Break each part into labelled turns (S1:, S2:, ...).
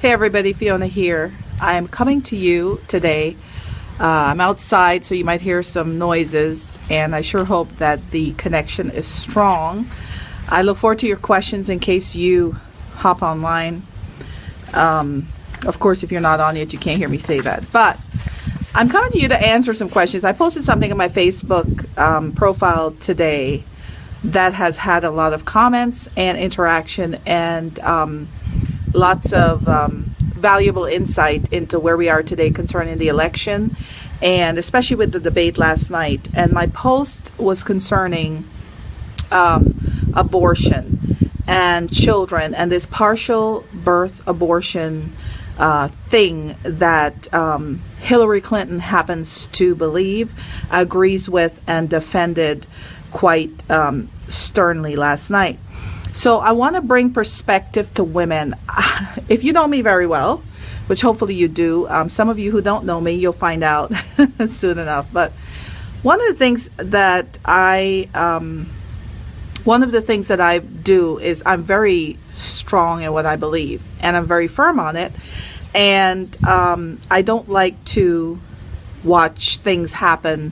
S1: Hey everybody, Fiona here. I am coming to you today. I'm outside, so you might hear some noises, and I sure hope that the connection is strong. I look forward to your questions in case you hop online. Of course, if you're not on it, you can't hear me say that. But I'm coming to you to answer some questions. I posted something in my Facebook profile today that has had a lot of comments and interaction and lots of valuable insight into where we are today concerning the election, and especially with the debate last night. And my post was concerning abortion and children and this partial birth abortion thing that Hillary Clinton happens to believe, agrees with, and defended quite sternly last night. So I want to bring perspective to women. If you know me very well, which hopefully you do, some of you who don't know me, you'll find out soon enough. But one of the things that I do is I'm very strong in what I believe, and I'm very firm on it. And I don't like to watch things happen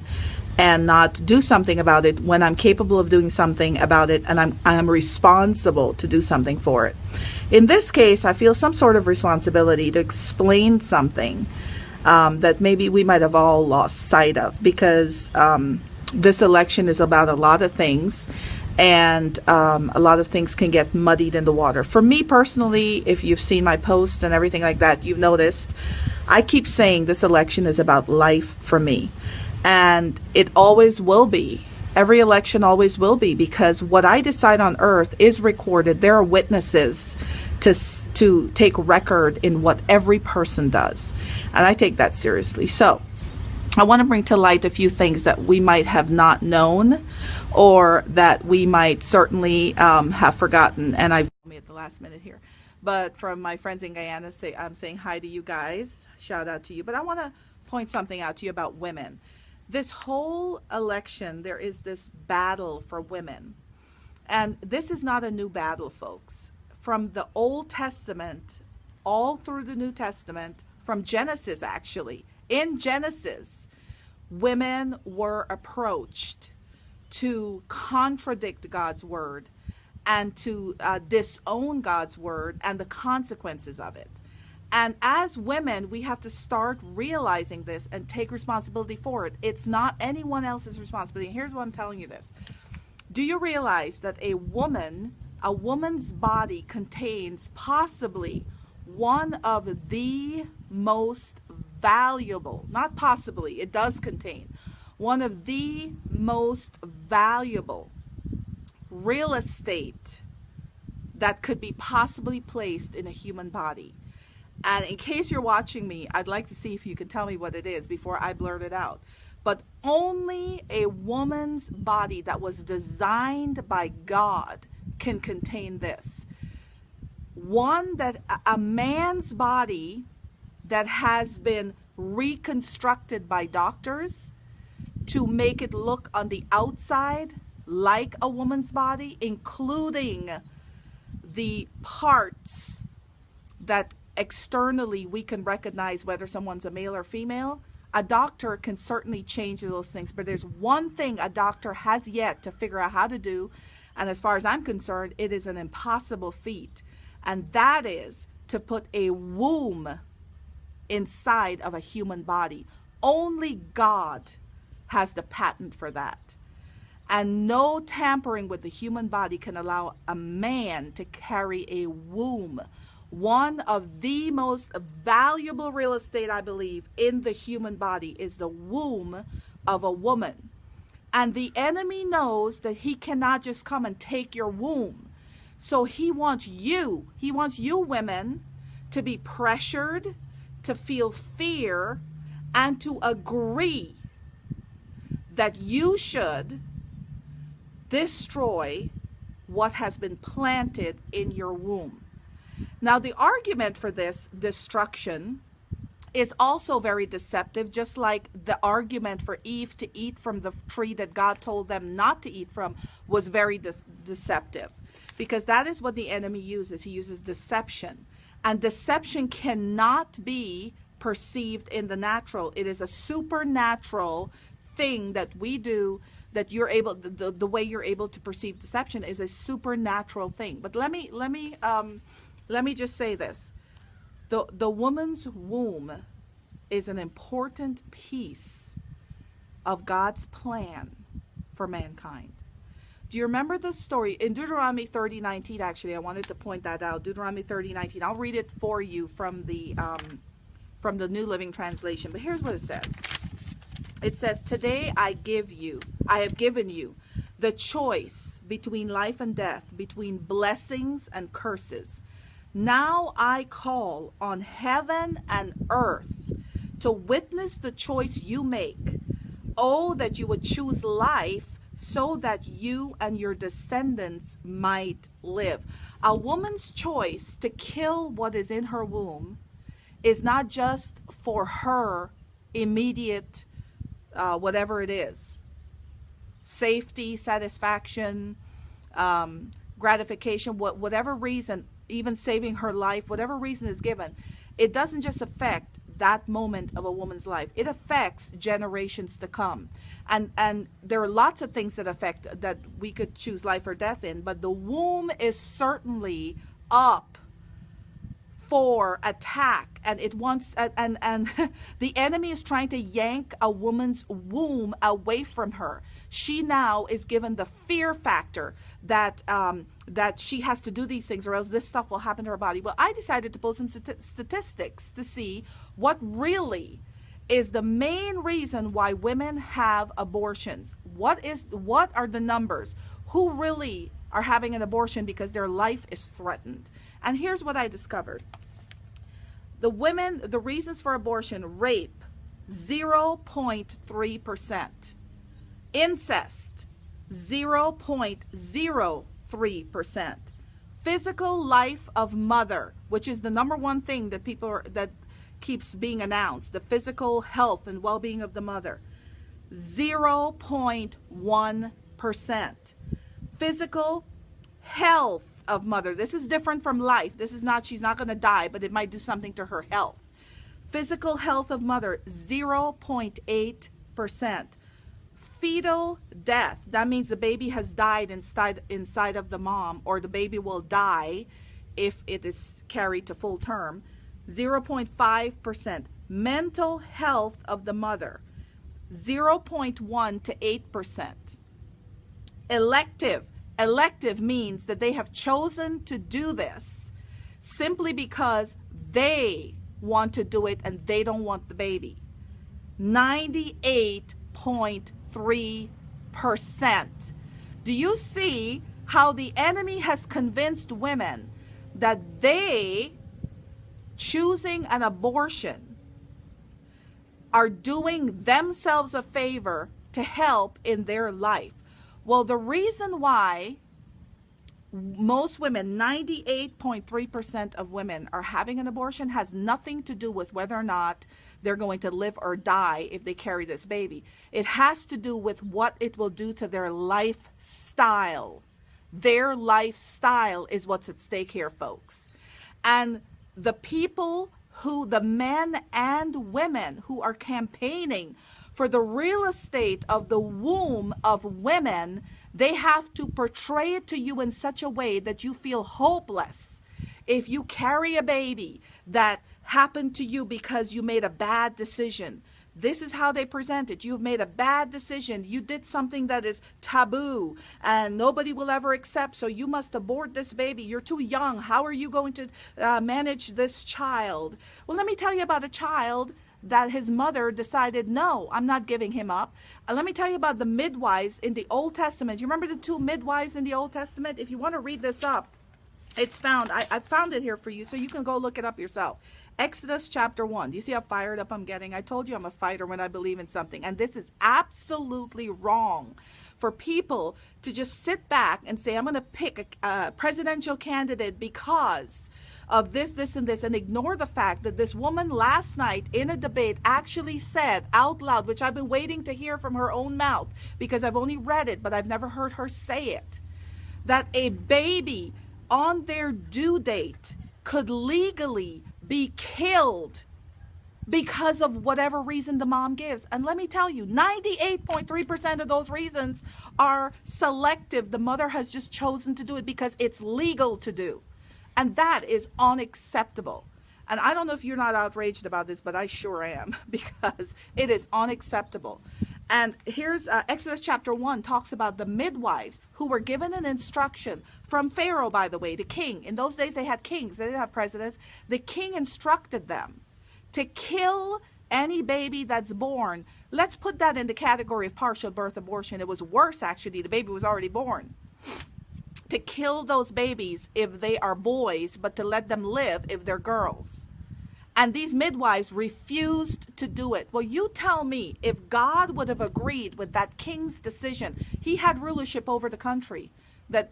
S1: and not do something about it when I'm capable of doing something about it, and I'm responsible to do something for it. In this case, I feel some sort of responsibility to explain something that maybe we might have all lost sight of, because this election is about a lot of things, and a lot of things can get muddied in the water. For me personally, if you've seen my posts and everything like that, you've noticed I keep saying this election is about life for me. And it always will be. Every election always will be, because what I decide on earth is recorded. There are witnesses to take record in what every person does. And I take that seriously. So I want to bring to light a few things that we might have not known, or that we might certainly have forgotten. And I've told me at the last minute here. But from my friends in Guyana, I'm saying hi to you guys. Shout out to you. But I want to point something out to you about women. This whole election, there is this battle for women. And this is not a new battle, folks. From the Old Testament, all through the New Testament, from Genesis actually, in Genesis, women were approached to contradict God's word and to disown God's word and the consequences of it. And as women, we have to start realizing this and take responsibility for it. It's not anyone else's responsibility. And here's why I'm telling you this. Do you realize that a woman's body contains possibly one of the most valuable, not possibly, it does contain one of the most valuable real estate that could be possibly placed in a human body? And in case you're watching me, I'd like to see if you can tell me what it is before I blurt it out. But only a woman's body that was designed by God can contain this. One that a man's body that has been reconstructed by doctors to make it look on the outside like a woman's body, including the parts that externally we can recognize whether someone's a male or female. A doctor can certainly change those things, but there's one thing a doctor has yet to figure out how to do, and as far as I'm concerned, it is an impossible feat, and that is to put a womb inside of a human body. Only God has the patent for that, and no tampering with the human body can allow a man to carry a womb. One of the most valuable real estate, I believe, in the human body is the womb of a woman. And the enemy knows that he cannot just come and take your womb. So he wants you women to be pressured, to feel fear, and to agree that you should destroy what has been planted in your womb. Now, the argument for this destruction is also very deceptive, just like the argument for Eve to eat from the tree that God told them not to eat from was very deceptive, because that is what the enemy uses. He uses deception. And deception cannot be perceived in the natural. It is a supernatural thing that we do, that you're able, the way you're able to perceive deception is a supernatural thing. But let me just say this. The woman's womb is an important piece of God's plan for mankind. Do you remember the story in Deuteronomy 30:19? Actually, I wanted to point that out. Deuteronomy 30:19. I'll read it for you from the New Living Translation. But here's what it says. It says, "Today I have given you the choice between life and death, between blessings and curses. Now I call on heaven and earth to witness the choice you make. Oh, that you would choose life so that you and your descendants might live." A woman's choice to kill what is in her womb is not just for her immediate, whatever it is, safety, satisfaction, gratification, whatever reason, even saving her life, whatever reason is given. It doesn't just affect that moment of a woman's life. It affects generations to come. And there are lots of things that affect, that we could choose life or death in, but the womb is certainly up for attack, and it wants, and the enemy is trying to yank a woman's womb away from her. She now is given the fear factor that that she has to do these things or else this stuff will happen to her body. Well, I decided to pull some statistics to see what really is the main reason why women have abortions. What are the numbers? Who really are having an abortion because their life is threatened? And here's what I discovered. The reasons for abortion: rape, 0.3%. Incest, 0.03%. Physical life of mother, which is the number one thing that that keeps being announced, the physical health and well-being of the mother, 0.1%. Physical health of mother. This is different from life. This is not, she's not going to die, but it might do something to her health. Physical health of mother, 0.8%. Fetal death, that means the baby has died inside of the mom, or the baby will die if it is carried to full term, 0.5%. Mental health of the mother, 0.1 to 8%. Elective means that they have chosen to do this simply because they want to do it and they don't want the baby. 98.3%. Do you see how the enemy has convinced women that they choosing an abortion are doing themselves a favor to help in their life? Well, the reason why most women, 98.3% of women, are having an abortion has nothing to do with whether or not they're going to live or die if they carry this baby. It has to do with what it will do to their lifestyle. Their lifestyle is what's at stake here, folks. And the men and women who are campaigning for the real estate of the womb of women, they have to portray it to you in such a way that you feel hopeless. If you carry a baby that happened to you because you made a bad decision, this is how they present it. You've made a bad decision. You did something that is taboo and nobody will ever accept, so you must abort this baby. You're too young. How are you going to manage this child? Well, let me tell you about a child that his mother decided, no, I'm not giving him up. Let me tell you about the midwives in the Old Testament. You remember the two midwives in the Old Testament? If you want to read this up, it's found. I found it here for you so you can go look it up yourself. Exodus chapter 1. Do you see how fired up I'm getting? I told you I'm a fighter when I believe in something. And this is absolutely wrong for people to just sit back and say, I'm going to pick a presidential candidate because of this, this, and this, and ignore the fact that this woman last night in a debate actually said out loud, which I've been waiting to hear from her own mouth because I've only read it, but I've never heard her say it, that a baby on their due date could legally be killed because of whatever reason the mom gives. And let me tell you, 98.3% of those reasons are selective. The mother has just chosen to do it because it's legal to do. And that is unacceptable. And I don't know if you're not outraged about this, but I sure am, because it is unacceptable. And here's Exodus chapter 1 talks about the midwives who were given an instruction from Pharaoh, by the way, the king. In those days, they had kings. They didn't have presidents. The king instructed them to kill any baby that's born. Let's put that in the category of partial birth abortion. It was worse, actually. The baby was already born. To kill those babies if they are boys, but to let them live if they're girls. And these midwives refused to do it. Well, you tell me, if God would have agreed with that king's decision, he had rulership over the country,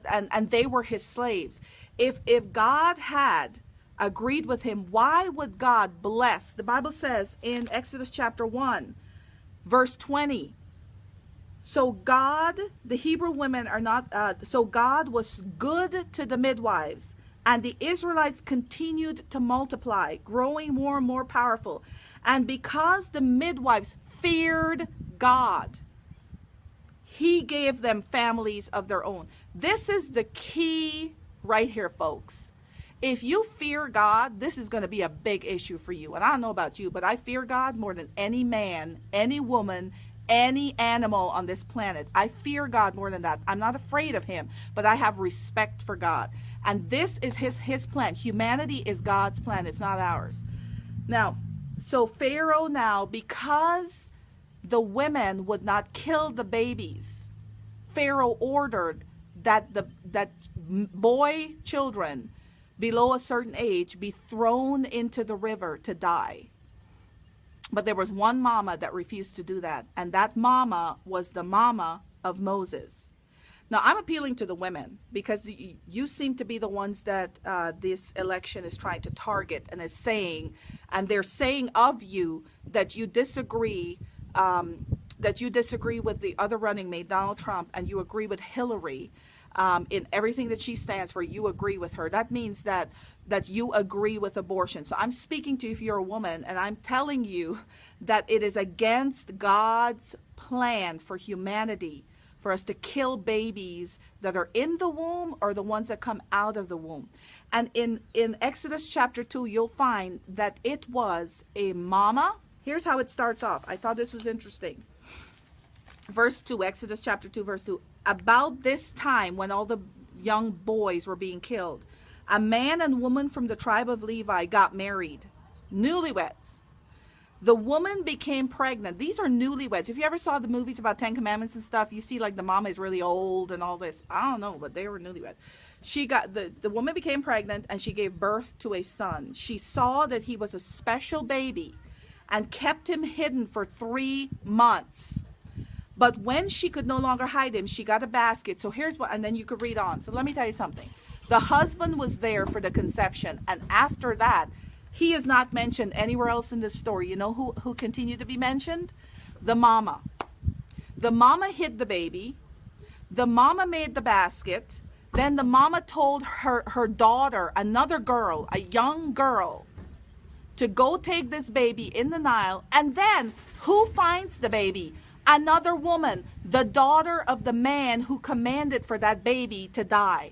S1: and they were his slaves. If God had agreed with him, why would God bless? The Bible says in Exodus chapter 1, verse 20, so God, the Hebrew women are not, so God was good to the midwives, and the Israelites continued to multiply, growing more and more powerful. And because the midwives feared God, he gave them families of their own. This is the key right here, folks. If you fear God, this is going to be a big issue for you. And I don't know about you, but I fear God more than any man, any woman, any animal on this planet. I fear God more than that. I'm not afraid of him, but I have respect for God. And this is his plan. Humanity is God's plan. It's not ours. Now, so Pharaoh now, because the women would not kill the babies, Pharaoh ordered that that boy children below a certain age be thrown into the river to die. But there was one mama that refused to do that. And that mama was the mama of Moses. Now, I'm appealing to the women because you seem to be the ones that this election is trying to target and is saying, and they're saying of you that you disagree, with the other running mate, Donald Trump, and you agree with Hillary in everything that she stands for. You agree with her. That means that you agree with abortion. So I'm speaking to you if you're a woman, and I'm telling you that it is against God's plan for humanity for us to kill babies that are in the womb or the ones that come out of the womb. And in Exodus chapter 2, you'll find that it was a mama. Here's how it starts off. I thought this was interesting. Verse 2, Exodus chapter 2, verse 2. About this time when all the young boys were being killed, a man and woman from the tribe of Levi got married, newlyweds. The woman became pregnant. These are newlyweds. If you ever saw the movies about 10 Commandments and stuff, you see like the mama is really old and all this. I don't know, but they were newlyweds. She got the woman became pregnant and she gave birth to a son. She saw that he was a special baby and kept him hidden for 3 months. But when she could no longer hide him, she got a basket. So here's what, and then you could read on. So let me tell you something. The husband was there for the conception, and after that, he is not mentioned anywhere else in this story. You know who continued to be mentioned? The mama. The mama hid the baby. The mama made the basket. Then the mama told her daughter, another girl, a young girl, to go take this baby in the Nile. And then who finds the baby? Another woman, the daughter of the man who commanded for that baby to die.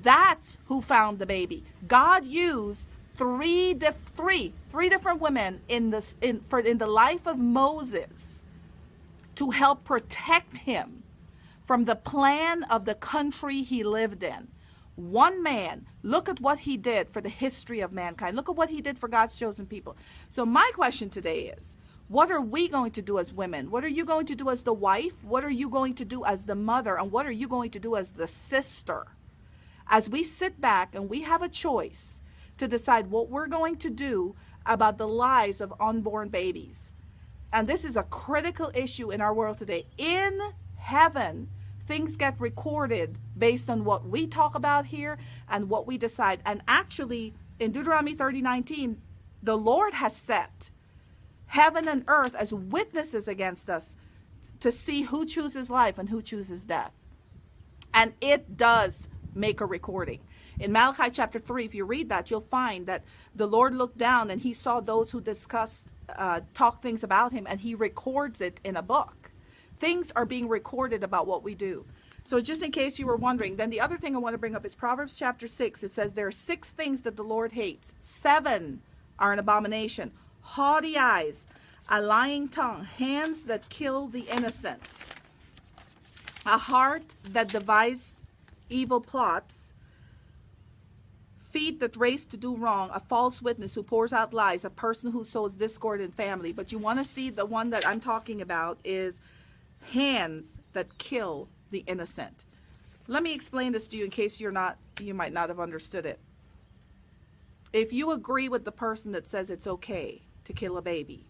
S1: That's who found the baby. God used three different women in the life of Moses to help protect him from the plan of the country he lived in. One man, look at what he did for the history of mankind. Look at what he did for God's chosen people. So my question today is, what are we going to do as women? What are you going to do as the wife? What are you going to do as the mother? And what are you going to do as the sister? As we sit back and we have a choice to decide what we're going to do about the lives of unborn babies. And this is a critical issue in our world today. In heaven, things get recorded based on what we talk about here and what we decide. And actually, in Deuteronomy 30:19, the Lord has set heaven and earth as witnesses against us to see who chooses life and who chooses death. And it does make a recording. In Malachi chapter 3, if you read that, you'll find that the Lord looked down and he saw those who talk things about him, and he records it in a book. Things are being recorded about what we do. So just in case you were wondering, then the other thing I want to bring up is Proverbs chapter 6. It says there are 6 things that the Lord hates. 7 are an abomination. Haughty eyes, a lying tongue, hands that kill the innocent, a heart that devised evil plots, feet that race to do wrong, a false witness who pours out lies, a person who sows discord in family. But you want to see the one that I'm talking about is hands that kill the innocent. Let me explain this to you in case you might not have understood it. If you agree with the person that says it's okay to kill a baby,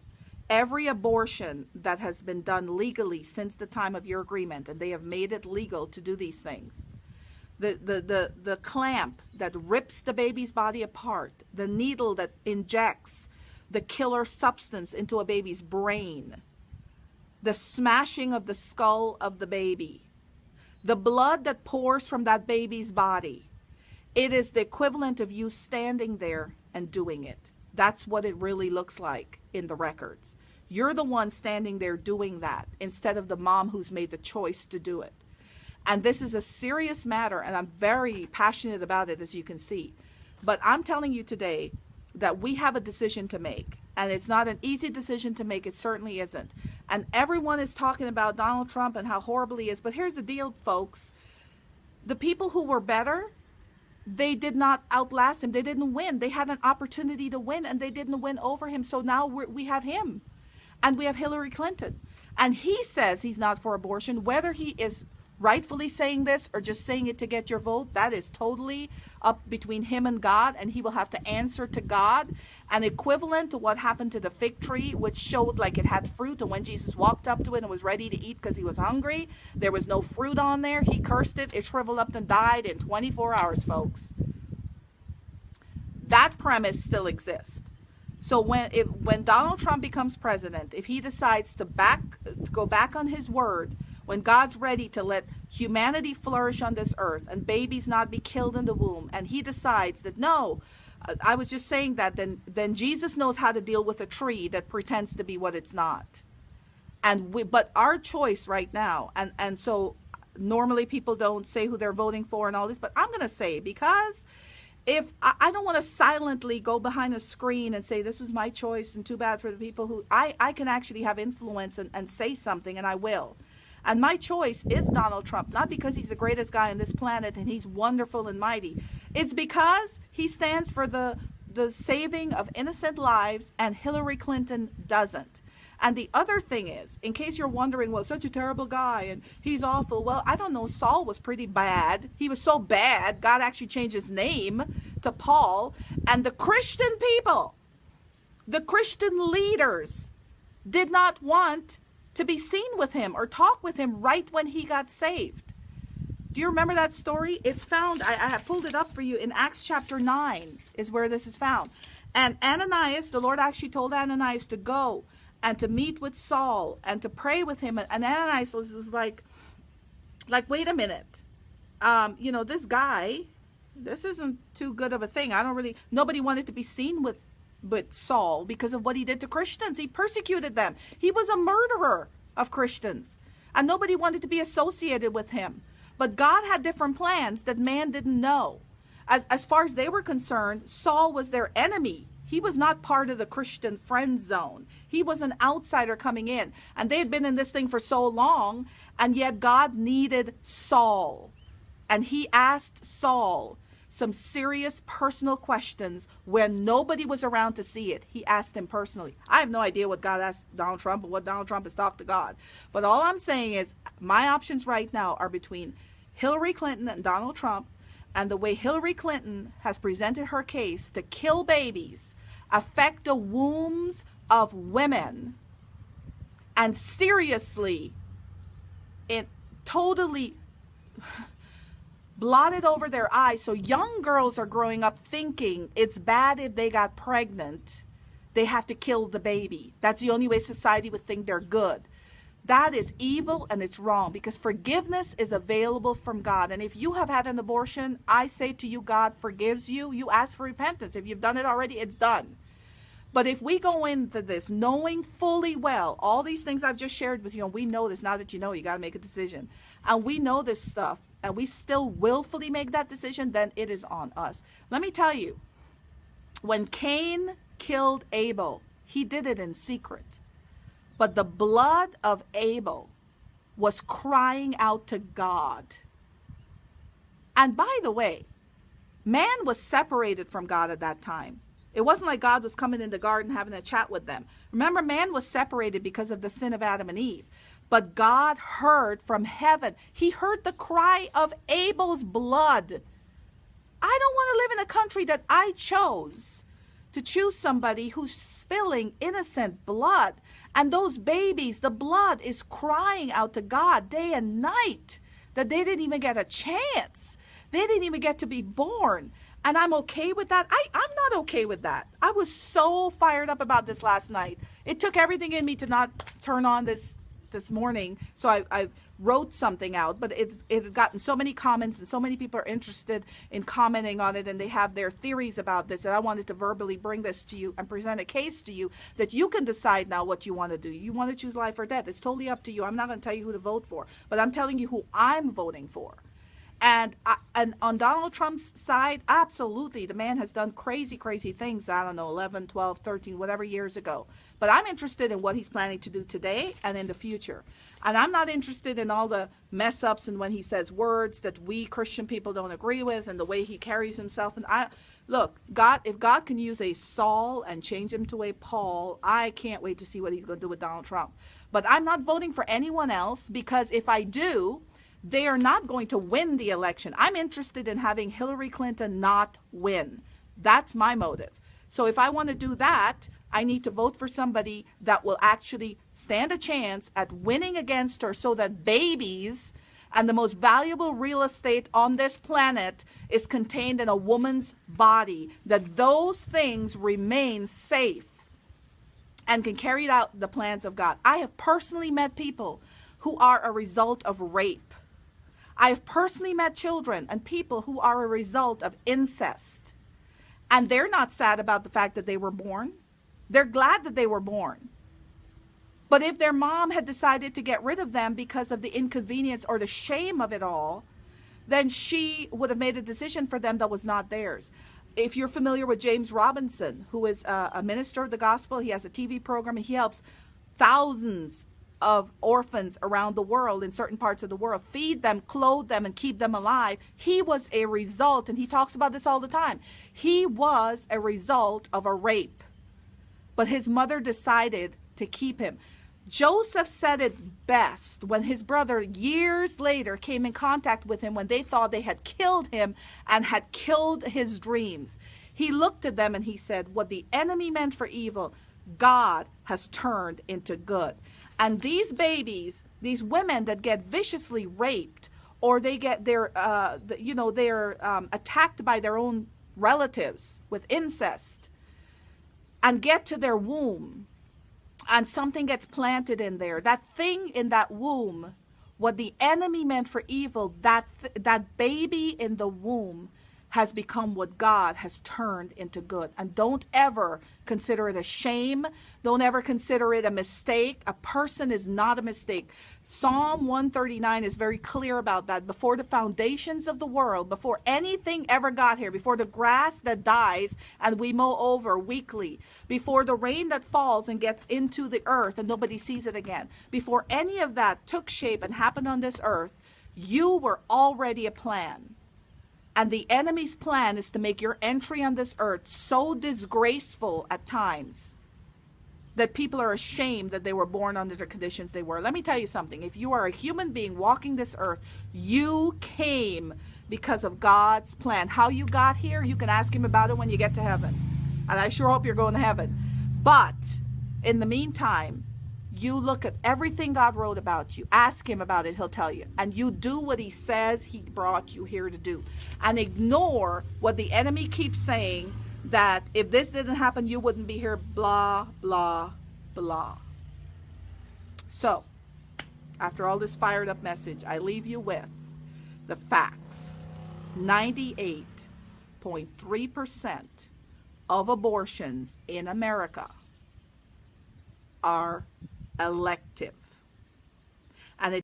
S1: every abortion that has been done legally since the time of your agreement, and they have made it legal to do these things, the clamp that rips the baby's body apart, the needle that injects the killer substance into a baby's brain, the smashing of the skull of the baby, the blood that pours from that baby's body, it is the equivalent of you standing there and doing it. That's what it really looks like in the records. You're the one standing there doing that instead of the mom who's made the choice to do it. And this is a serious matter, and I'm very passionate about it, as you can see. But I'm telling you today that we have a decision to make. And it's not an easy decision to make. It certainly isn't. And everyone is talking about Donald Trump and how horrible he is. But here's the deal, folks. The people who were better, they did not outlast him. They didn't win. They had an opportunity to win, and they didn't win over him. So now we have him. And we have Hillary Clinton. And he says he's not for abortion. Whether he is rightfully saying this or just saying it to get your vote, that is totally up between him and God, and he will have to answer to God. And equivalent to what happened to the fig tree, which showed like it had fruit, and when Jesus walked up to it and was ready to eat because he was hungry, there was no fruit on there. He cursed it. It shriveled up and died in 24 hours, folks. That premise still exists. So when Donald Trump becomes president, if he decides to go back on his word, when God's ready to let humanity flourish on this earth and babies not be killed in the womb, and he decides that no, I was just saying that, then Jesus knows how to deal with a tree that pretends to be what it's not. But our choice right now, and so normally people don't say who they're voting for and all this, but I'm going to say, because if I don't want to silently go behind a screen and say this was my choice and too bad for the people who I can actually have influence and say something, and I will. And my choice is Donald Trump, not because he's the greatest guy on this planet and he's wonderful and mighty. It's because he stands for the saving of innocent lives, and Hillary Clinton doesn't. And the other thing is, in case you're wondering, well, such a terrible guy and he's awful. Well, I don't know. Saul was pretty bad. He was so bad, God actually changed his name to Paul. And the Christian people, the Christian leaders did not want to be seen with him or talk with him right when he got saved. Do you remember that story? It's found, I have pulled it up for you, in Acts chapter 9 is where this is found. And Ananias, the Lord actually told Ananias to go and to meet with Saul and to pray with him. And Ananias was like, wait a minute. This guy, this isn't too good of a thing. Nobody wanted to be seen with Saul because of what he did to Christians. He persecuted them. He was a murderer of Christians, and nobody wanted to be associated with him. But God had different plans that man didn't know. As far as they were concerned, Saul was their enemy. He was not part of the Christian friend zone. He was an outsider coming in, and they had been in this thing for so long, and yet God needed Saul, and he asked Saul some serious personal questions when nobody was around to see it. He asked him personally. I have no idea what God asked Donald Trump or what Donald Trump has talked to God. But all I'm saying is my options right now are between Hillary Clinton and Donald Trump, and the way Hillary Clinton has presented her case to kill babies, affect the wombs of women, and seriously, it totally blotted over their eyes. So young girls are growing up thinking it's bad if they got pregnant, they have to kill the baby. That's the only way society would think they're good. That is evil and it's wrong, because forgiveness is available from God. And if you have had an abortion, I say to you, God forgives you. You ask for repentance. If you've done it already, it's done. But if we go into this knowing fully well all these things I've just shared with you, and we know this, now that you know, you got to make a decision, and we know this stuff, and we still willfully make that decision, then it is on us. Let me tell you, when Cain killed Abel, he did it in secret. But the blood of Abel was crying out to God. And by the way, man was separated from God at that time. It wasn't like God was coming in the garden having a chat with them. Remember, man was separated because of the sin of Adam and Eve. But God heard from heaven. He heard the cry of Abel's blood. I don't want to live in a country that I chose to choose somebody who's spilling innocent blood. And those babies, the blood is crying out to God day and night that they didn't even get a chance. They didn't even get to be born. And I'm okay with that. I'm not okay with that. I was so fired up about this last night. It took everything in me to not turn on this morning. So I wrote something out, but it had gotten so many comments and so many people are interested in commenting on it, and they have their theories about this, and I wanted to verbally bring this to you and present a case to you that you can decide now what you want to do. You want to choose life or death. It's totally up to you. I'm not going to tell you who to vote for, but I'm telling you who I'm voting for. And on Donald Trump's side, absolutely, the man has done crazy, crazy things, I don't know, 11, 12, 13, whatever years ago. But I'm interested in what he's planning to do today and in the future. And I'm not interested in all the mess ups and when he says words that we Christian people don't agree with and the way he carries himself. And look, if God can use a Saul and change him to a Paul, I can't wait to see what he's going to do with Donald Trump. But I'm not voting for anyone else, because if I do, they are not going to win the election. I'm interested in having Hillary Clinton not win. That's my motive. So if I want to do that, I need to vote for somebody that will actually stand a chance at winning against her, so that babies and the most valuable real estate on this planet is contained in a woman's body, that those things remain safe and can carry out the plans of God. I have personally met people who are a result of rape. I have personally met children and people who are a result of incest. And they're not sad about the fact that they were born. They're glad that they were born. But if their mom had decided to get rid of them because of the inconvenience or the shame of it all, then she would have made a decision for them that was not theirs. If you're familiar with James Robinson, who is a minister of the gospel, he has a TV program, and he helps thousands of orphans around the world, in certain parts of the world, feed them, clothe them, and keep them alive. He was a result, and he talks about this all the time. He was a result of a rape, but his mother decided to keep him. Joseph said it best when his brother years later came in contact with him when they thought they had killed him and had killed his dreams. He looked at them and he said, what the enemy meant for evil, God has turned into good. And these babies, these women that get viciously raped, or they get they're attacked by their own relatives with incest, and get to their womb, and something gets planted in there. That thing in that womb, what the enemy meant for evil, that baby in the womb has become what God has turned into good. And don't ever consider it a shame. Don't ever consider it a mistake. A person is not a mistake. Psalm 139 is very clear about that. Before the foundations of the world, before anything ever got here, before the grass that dies and we mow over weekly, before the rain that falls and gets into the earth and nobody sees it again, before any of that took shape and happened on this earth, you were already a plan. And the enemy's plan is to make your entry on this earth so disgraceful at times that people are ashamed that they were born under the conditions they were. Let me tell you something. If you are a human being walking this earth, you came because of God's plan. How you got here, you can ask him about it when you get to heaven. And I sure hope you're going to heaven. But in the meantime, you look at everything God wrote about you. Ask him about it. He'll tell you. And you do what he says he brought you here to do. And ignore what the enemy keeps saying, that if this didn't happen, you wouldn't be here, blah, blah, blah. So, after all this fired up message, I leave you with the facts. 98.3% of abortions in America are elective. And it's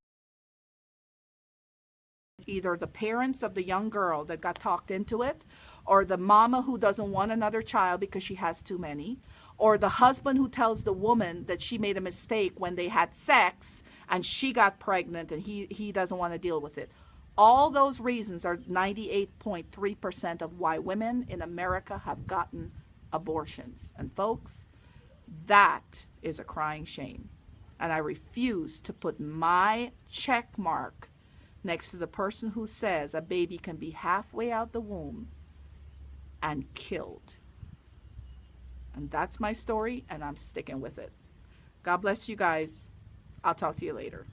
S1: either the parents of the young girl that got talked into it, or the mama who doesn't want another child because she has too many, or the husband who tells the woman that she made a mistake when they had sex and she got pregnant and he doesn't want to deal with it. All those reasons are 98.3% of why women in America have gotten abortions. And folks, that is a crying shame. And I refuse to put my check mark next to the person who says a baby can be halfway out the womb and killed. And that's my story, and I'm sticking with it. God bless you guys. I'll talk to you later.